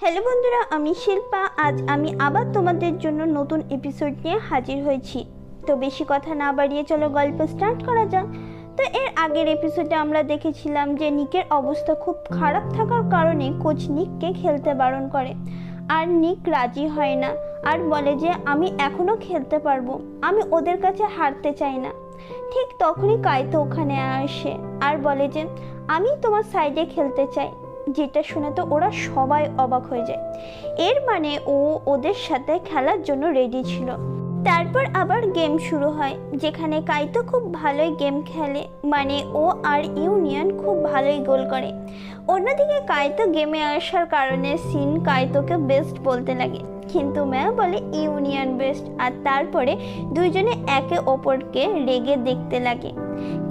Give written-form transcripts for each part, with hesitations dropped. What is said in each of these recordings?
Hello বন্ধুরা, আমি শিল্পা। আজ আমি আবার তোমাদের জন্য নতুন এপিসোড নিয়ে হাজির হয়েছি। তো বেশি কথা না বাড়িয়ে চলো গল্প স্টার্ট করা যাক। তো এর আগের এপিসোডে আমরা দেখেছিলাম যে নিকের অবস্থা খুব খারাপ থাকার কারণে কোচ নিককে খেলতে বারণ করে, আর নিক রাজি হয় না আর বলে যে আমি এখনো খেলতে পারবো, আমি ওদের কাছে হারতে চাই না। ঠিক তখনই কাইতো ওখানে আসে আর বলে যে আমি তোমার সাইডে খেলতে চাই, যেটা শুনে তো ওরা সবাই অবাক হয়ে যায়। এর মানে ও ওদের সাথে খেলার জন্য রেডি ছিল। তারপর আবার গেম শুরু হয়, যেখানে কাইতো খুব ভালোই গেম খেলে, মানে ও আর ইউনিয়ন খুব ভালোই গোল করে। অন্যদিকে কাইতো গেমে আসার কারণে সিন কাইতোকে বেস্ট বলতে লাগে, কিন্তু ম্যাও বলে ইউনিয়ন বেস্ট। আর তারপরে দুইজনে একে অপরকে রেগে দেখতে লাগে।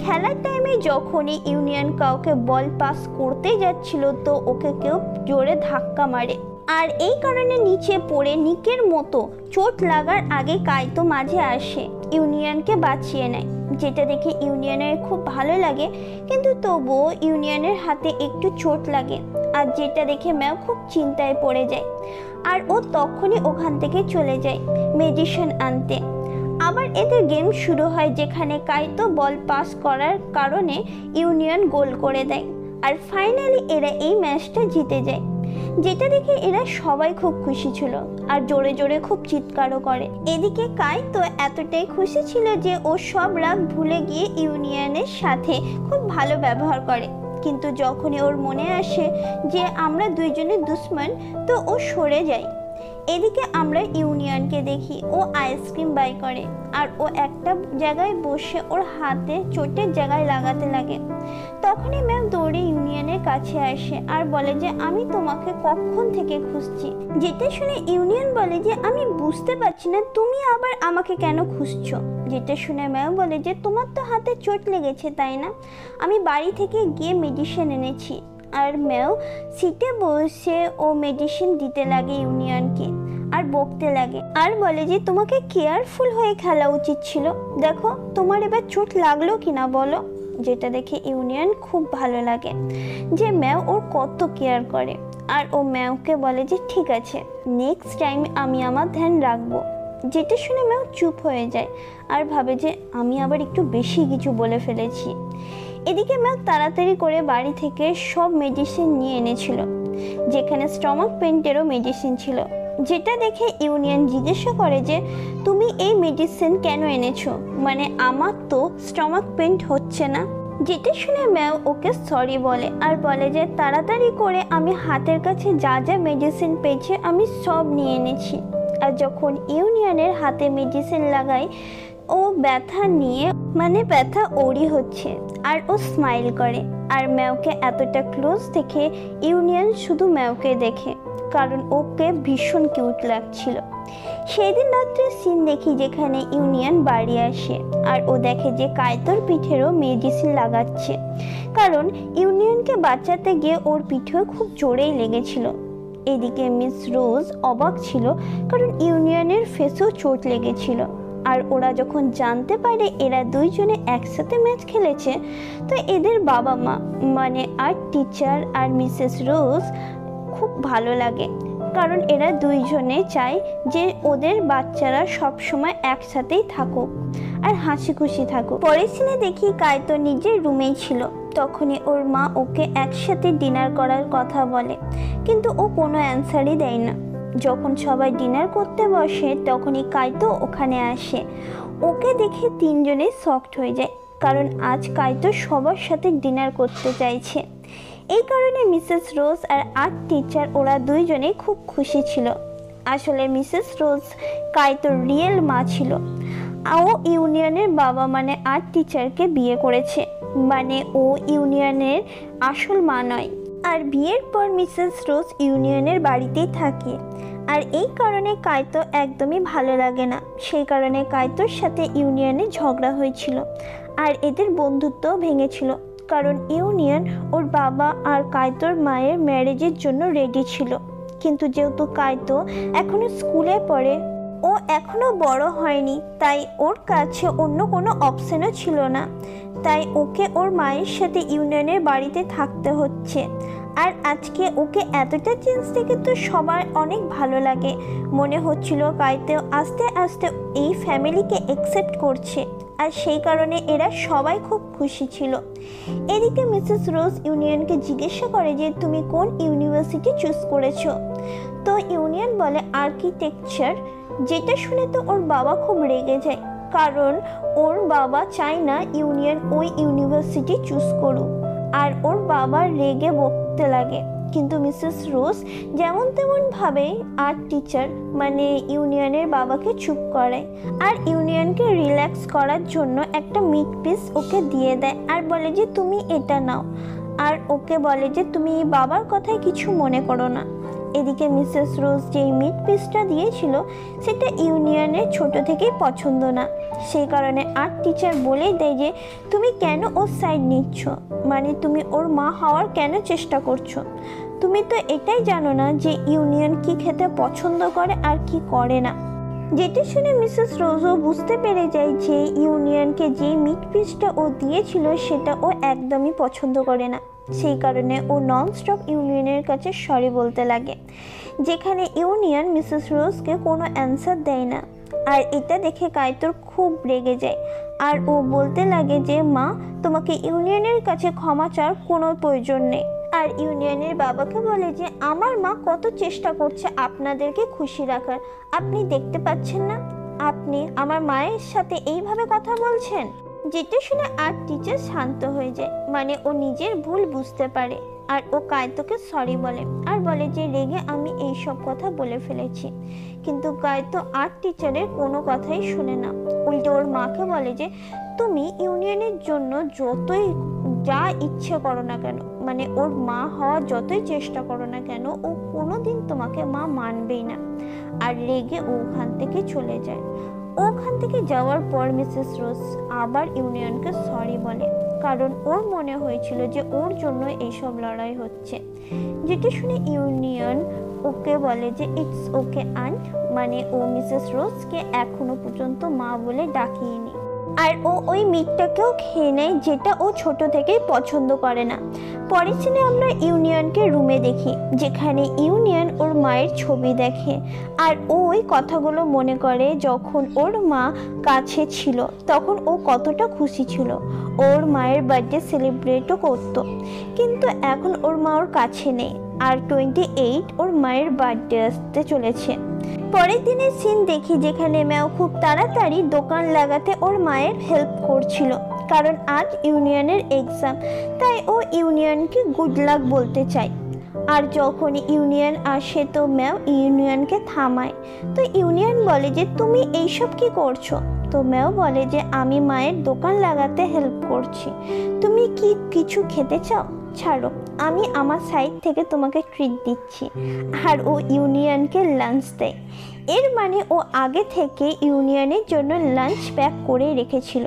খেলার টাইমে যখনই ইউনিয়ন কাউকে বল পাস করতে যাচ্ছিল তো ওকে কেউ জোরে ধাক্কা মারে, আর এই কারণে নিচে পড়ে নিকের মতো চোট লাগার আগে কাইতো মাঝে আসে ইউনিয়নকে বাঁচিয়ে নেয়, যেটা দেখে ইউনিয়নের খুব ভালো লাগে। কিন্তু তবুও ইউনিয়নের হাতে একটু চোট লাগে, আর যেটা দেখে ম্যাও খুব চিন্তায় পড়ে যায়, আর ও তখনই ওখান থেকে চলে যায় মেডিসিন আনতে। আবার এদের গেম শুরু হয়, যেখানে কাইতো বল পাস করার কারণে ইউনিয়ন গোল করে দেয়, আর ফাইনালি এরা এই ম্যাচটা জিতে যায়, যেটা দেখে এরা সবাই খুব খুশি ছিল আর জোরে জোরে খুব চিৎকারও করে। এদিকে কাইতো এতটাই খুশি ছিল যে ও সব রাগ ভুলে গিয়ে ইউনিয়নের সাথে খুব ভালো ব্যবহার করে। কিন্তু যখনই ওর মনে আসে যে আমরা দুইজনে দুশ্মন, তো ও সরে যায়। এদিকে আমরা ইউনিয়নকে দেখি ও আইসক্রিম বাই করে, আর ও একটা জায়গায় বসে ওর হাতে চোটের জায়গায় লাগাতে লাগে। তখনই ম্যাম দৌড়ে ইউনিয়নের কাছে আসে আর বলে যে আমি তোমাকে কখন থেকে খুঁজছি। যেটা শুনে ইউনিয়ন বলে যে আমি বুঝতে পারছি না তুমি আবার আমাকে কেন খুঁজছো। যেটা শুনে ম্যাম বলে যে তোমার তো হাতে চোট লেগেছে তাই না, আমি বাড়ি থেকে গিয়ে মেডিসিন এনেছি। আর ম্যাও সিটে বসে ও মেডিসিন দিতে লাগে ইউনিয়নকে আর বকতে লাগে, আর বলে যে তোমাকে কেয়ারফুল হয়ে খেলা উচিত ছিল, দেখো তোমার এবার চোট লাগলো কিনা বলো। যেটা দেখে ইউনিয়ন খুব ভালো লাগে যে ম্যাও ওর কত কেয়ার করে, আর ও ম্যাওকে বলে যে ঠিক আছে নেক্সট টাইম আমি আমার ধ্যান রাখবো। যেটা শুনে ম্যাও চুপ হয়ে যায় আর ভাবে যে আমি আবার একটু বেশি কিছু বলে ফেলেছি। এদিকে ম্যাও তাড়াতাড়ি করে বাড়ি থেকে সব মেডিসিন নিয়ে এনেছিল, যেখানে স্টমাক পেইন্টেরও মেডিসিন ছিল। যেটা দেখে ইউনিয়ন জিজ্ঞাসা করে যে তুমি এই মেডিসিন কেন এনেছো, মানে আমার তো স্টমাক পেইন্ট হচ্ছে না। যেটা শুনে ম্যাও ওকে সরি বলে আর বলে যে তাড়াতাড়ি করে আমি হাতের কাছে যা যা মেডিসিন পেয়েছি আমি সব নিয়ে এনেছি। আর যখন ইউনিয়নের হাতে মেডিসিন লাগায় ও ব্যথা নিয়ে, মানে ব্যথা ওরই হচ্ছে, আর ও স্মাইল করে। আর ম্যাওকে এতটা ক্লোজ দেখে ইউনিয়ন শুধু ম্যাওকে দেখে, কারণ ওকে ভীষণ কিউট লাগছিল। সেই দিন রাত্রে সিন দেখি যেখানে ইউনিয়ন বাড়ি আসে আর ও দেখে যে কাইতোর পিঠেরও মেডিসিন লাগাচ্ছে, কারণ ইউনিয়নকে বাঁচাতে গিয়ে ওর পিঠেও খুব জোরেই লেগেছিল। এদিকে মিস রোজ অবাক ছিল, কারণ ইউনিয়নের ফেসেও চোট লেগেছিল। আর ওরা যখন জানতে পারে এরা দুইজনে একসাথে ম্যাচ খেলেছে, তো এদের বাবা মা মানে আর্ট টিচার আর মিসেস রোজ খুব ভালো লাগে, কারণ এরা দুইজনে চায় যে ওদের বাচ্চারা সব সময় একসাথেই থাকুক আর হাসি খুশি থাকুক। পরের সিনে দেখি কাইতো নিজের রুমেই ছিল, তখনই ওর মা ওকে একসাথে ডিনার করার কথা বলে, কিন্তু ও কোনো অ্যান্সারই দেয় না। যখন সবাই ডিনার করতে বসে তখনই কাইতো ওখানে আসে, ওকে দেখে তিনজনেই শকড হয়ে যায়, কারণ আজ কাইতো সবার সাথে ডিনার করতে চাইছে। এই কারণে মিসেস রোজ আর আর্ট টিচার ওরা দুইজনেই খুব খুশি ছিল। আসলে মিসেস রোজ কাইতোর রিয়েল মা ছিল, ও ইউনিয়নের বাবা মানে আর্ট টিচারকে বিয়ে করেছে, মানে ও ইউনিয়নের আসল মা নয়। আর বিয়ের পর মিসেস রোজ ইউনিয়নের বাড়িতেই থাকে, আর এই কারণে কাইতো একদমই ভালো লাগে না। সেই কারণে কাইতোর সাথে ইউনিয়নে ঝগড়া হয়েছিল আর এদের বন্ধুত্ব ভেঙেছিল, কারণ ইউনিয়ন ওর বাবা আর কাইতোর মায়ের ম্যারেজের জন্য রেডি ছিল। কিন্তু যেহেতু কাইতো এখনো স্কুলে পড়ে, ও এখনো বড় হয়নি, তাই ওর কাছে অন্য কোনো অপশনও ছিল না, তাই ওকে ওর মায়ের সাথে ইউনিয়নের বাড়িতে থাকতে হচ্ছে। আর আজকে ওকে এতটা চেঞ্জ দেখে তো সবার অনেক ভালো লাগে। মনে হচ্ছিল কাইতেও আস্তে আস্তে এই ফ্যামিলিকে অ্যাকসেপ্ট করছে, আর সেই কারণে এরা সবাই খুব খুশি ছিল। এদিকে মিসেস রোজ ইউনিয়নকে জিজ্ঞাসা করে যে তুমি কোন ইউনিভার্সিটি চুজ করেছো। তো ইউনিয়ন বলে আর্কিটেকচার, যেটা শুনে তো ওর বাবা খুব রেগে যায়, কারণ ওর বাবা চায় না ইউনিয়ন ওই ইউনিভার্সিটি চুজ করুক, আর ওর বাবা রেগে বকতে লাগে। কিন্তু মিসেস রোজ যেমন তেমন ভাবে আর্ট টিচার মানে ইউনিয়নের বাবাকে চুপ করায়, আর ইউনিয়নকে রিল্যাক্স করার জন্য একটা মিট পিস ওকে দিয়ে দেয় আর বলে যে তুমি এটা নাও, আর ওকে বলে যে তুমি বাবার কথায় কিছু মনে করো না। এদিকে মিসেস রোজ যেই মিট পিসটা দিয়েছিল সেটা ইউনিয়নের ছোট থেকেই পছন্দ না, সেই কারণে আর্ট টিচার বলেই দেয় যে তুমি কেন ওর সাইড নিচ্ছ, মানে তুমি ওর মা হওয়ার কেন চেষ্টা করছো। তুমি তো এটাই জানো না যে ইউনিয়ন কি খেতে পছন্দ করে আর কি করে না। যেটা শুনে মিসেস রোজও বুঝতে পেরে যায় যে ইউনিয়নকে যে মিট পিসটা ও দিয়েছিল সেটা ও একদমই পছন্দ করে না, সেই কারণে ও নন স্টপ ইউনিয়নের কাছে সরি বলতে লাগে, যেখানে ইউনিয়ন মিসেস রোজকে কোনো অ্যান্সার দেয় না। আর এটা দেখে কাইতোর খুব রেগে যায়, আর ও বলতে লাগে যে মা তোমাকে ইউনিয়নের কাছে ক্ষমা চাওয়ার কোনো প্রয়োজন নেই। আর ইউনিয়নের বাবাকে বলে যে আমার মা কত চেষ্টা করছে আপনাদেরকে খুশি রাখার, আপনি দেখতে পাচ্ছেন না, আপনি আমার মায়ের সাথে এইভাবে কথা বলছেন। যেটা শুনে আর্ট টিচার শান্ত হয়ে যায়, মানে ও নিজের ভুল বুঝতে পারে, আর ও কাইতোকে সরি বলে আর বলে যে রেগে আমি এইসব কথা বলে ফেলেছি। কিন্তু কাইতো আর্ট টিচারের কোনো কথাই শুনে না, উল্টে ওর মাকে বলে যে তুমি ইউনিয়নের জন্য যতই যা ইচ্ছে করো না কেন, মানে ওর মা হওয়ার যতই চেষ্টা করো না কেন, ও কোনোদিন তোমাকে মা মানবেই না। আর রেগে ও ওখান থেকে চলে যায়। ওখান থেকে যাওয়ার পর মিসেস রোজ আবার ইউনিয়নকে সরি বলে, কারণ ওর মনে হয়েছিল যে ওর জন্য এইসব লড়াই হচ্ছে। যেটা শুনে ইউনিয়ন ওকে বলে যে ইটস ওকে আন্ট, মানে ও মিসেস রোজকে এখনো পর্যন্ত মা বলে ডাকিয়েনি। আর ও ওই মিটটাকেও খেয়ে নেয়, যেটা ও ছোট থেকেই পছন্দ করে না। পরের সিনে আমরা ইউনিয়নকে রুমে দেখি, যেখানে ইউনিয়ন ওর মায়ের ছবি দেখে, আর ও ওই কথাগুলো মনে করে যখন ওর মা কাছে ছিল তখন ও কতটা খুশি ছিল, ওর মায়ের বার্থডে সেলিব্রেটও করতো। কিন্তু এখন ওর মা ওর কাছে নেই, আর 28 ওর মায়ের বার্থডে আসতে চলেছে। পরের দিনের সিন দেখি যেখানে ম্যাও খুব তাড়াতাড়ি দোকান লাগাতে ওর মায়ের হেল্প করছিল, কারণ আজ ইউনিয়নের এক্সাম, তাই ও ইউনিয়নকে গুড লাক বলতে চায়। আর যখন ইউনিয়ন আসে তো ম্যাও ইউনিয়নকে থামায়। তো ইউনিয়ন বলে যে তুমি এইসব কি করছো। তো ম্যাও বলে যে আমি মায়ের দোকান লাগাতে হেল্প করছি, তুমি কি কিছু খেতে চাও, ছাড়ো আমি আমার সাইড থেকে তোমাকে ট্রিট দিচ্ছি। আর ও ইউনিয়নকে লাঞ্চ দেয়, এর মানে ও আগে থেকে ইউনিয়নের জন্য লাঞ্চ প্যাক করে রেখেছিল,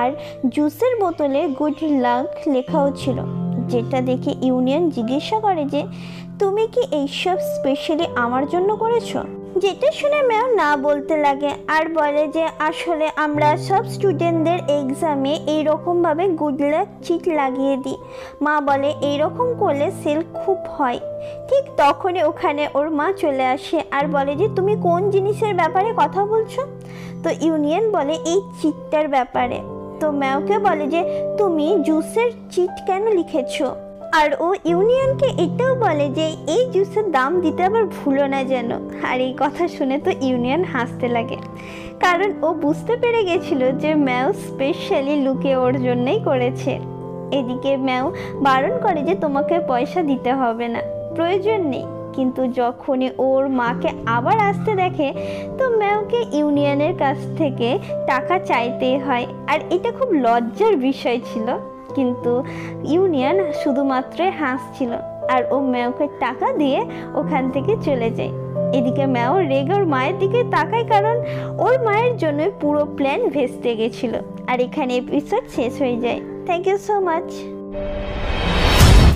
আর জুসের বোতলে গুড লাক লেখাও ছিল। যেটা দেখে ইউনিয়ন জিজ্ঞাসা করে যে তুমি কি এইসব স্পেশালি আমার জন্য করেছো। যেটা শুনে ম্যাও না বলতে লাগে আর বলে যে আসলে আমরা সব স্টুডেন্টদের এক্সামে এইরকমভাবে গুড লাক চিট লাগিয়ে দিই। মা বলে এইরকম করলে সেল খুব হয়। ঠিক তখনই ওখানে ওর মা চলে আসে আর বলে যে তুমি কোন জিনিসের ব্যাপারে কথা বলছো। তো ইউনিয়ন বলে এই চিটটার ব্যাপারে। তো ম্যাওকে বলে যে তুমি জুসের চিট কেন লিখেছো। আর ও ইউনিয়নকে এটাও বলে যে এই জুসের দাম দিতে আবার ভুলো না যেন। আর এই কথা শুনে তো ইউনিয়ন হাসতে লাগে, কারণ ও বুঝতে পেরে গেছিল যে ম্যাও স্পেশালি লুকে ওর জন্যই করেছে। এদিকে ম্যাও বারণ করে যে তোমাকে পয়সা দিতে হবে না, প্রয়োজন নেই। কিন্তু যখনই ওর মাকে আবার আসতে দেখে তো ম্যাওকে ইউনিয়নের কাছ থেকে টাকা চাইতেই হয়। আর এটা খুব লজ্জার বিষয় ছিল, কিন্তু ইউনিয়ন শুধুমাত্র হাসছিল আর ও ম্যাওকে টাকা দিয়ে ওখান থেকে চলে যায়। এদিকে ম্যাও রেগে ওর মায়ের দিকে তাকায়, কারণ ওর মায়ের জন্য পুরো প্ল্যান ভেস্তে গেছিল। আর এখানে এপিসোড শেষ হয়ে যায়। Thank you so much.